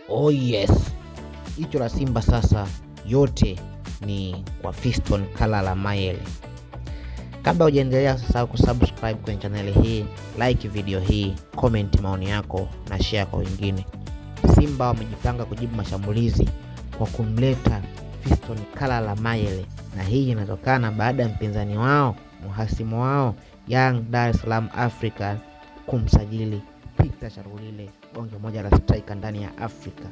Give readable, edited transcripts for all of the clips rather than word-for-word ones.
Oh yes, jicho la Simba sasa yote ni kwa Fiston Kalala Mayele. Kabla hujaendelea, usisahau kusubscribe kwenye channel hii, like video hii, comment maoni yako na share kwa wengine. Simba wamejipanga kujibu mashambulizi kwa kumleta Fiston Kalala Mayele, na hii inatokana baada ya mpinzani wao, mhasimu wao Young Dar es Salaam Africa kumsajili Peter Sharulile, bonge moja la striker ndani ya Afrika.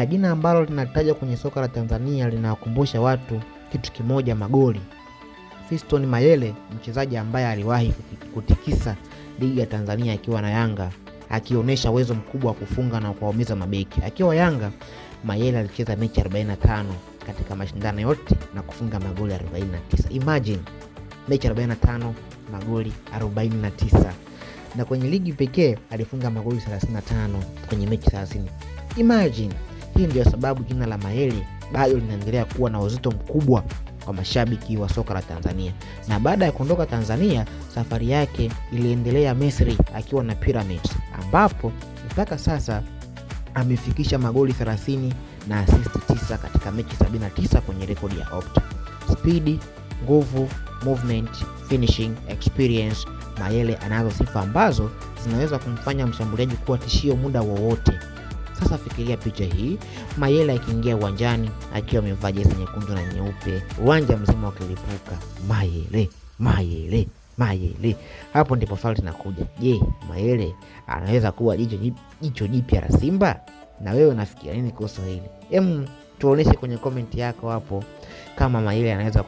Jina ambalo linatajwa kwenye soka la Tanzania linawakumbusha watu kitu kimoja, magoli. Fiston Mayele, mchezaji ambaye aliwahi kutikisa ligi ya Tanzania akiwa na Yanga, akionyesha uwezo mkubwa wa kufunga na kuwaumiza mabeki. Akiwa Yanga, Mayele alicheza mechi 45 katika mashindano yote na kufunga magoli 49. Imagine, mechi 45, magoli 49. Na kwenye ligi pekee alifunga magoli 35 kwenye mechi 30. Imagine, hii ndio sababu jina la Mayele bado linaendelea kuwa na uzito mkubwa kwa mashabiki wa soka la Tanzania. Na baada ya kuondoka Tanzania, safari yake iliendelea Misri akiwa na Pyramids, ambapo mpaka sasa amefikisha magoli 30 na assist 9 katika mechi 79 kwenye rekodi ya Opta. Speed, nguvu, movement, finishing, experience, Mayele anazo sifa ambazo zinaweza kumfanya mshambuliaji kuwa tishio muda wowote. Sasa fikiria picha hii, Mayele akiingia uwanjani akiwa amevaa jezi nyekundu na nyeupe, uwanja mzima ukilipuka, Mayele, Mayele, Mayele. Hapo ndipo swali linakuja. Je, Mayele anaweza kuwa jicho jipya la Simba? Na wewe unafikiria nini kuhusu hili? Tuoneshe kwenye comment yako hapo kama Mayele anaweza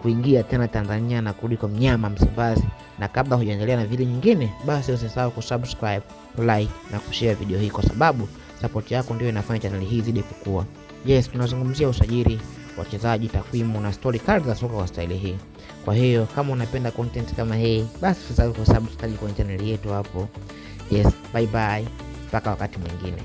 kuingia tena Tanzania na kurudi kwa mnyama Msimbazi. Na kabla hujaendelea na video nyingine, basi usisahau kusubscribe, like na kushare video hii, kwa sababu support yako ndio inafanya channel hii zidi kukua. Yes, tunazungumzia usajili, wachezaji, takwimu na story card za soka kwa style hii. Kwa hiyo kama unapenda content kama hii, basi usisahau kusubscribe kwenye channel yetu hapo. Yes, bye bye. Mpaka wakati mwingine.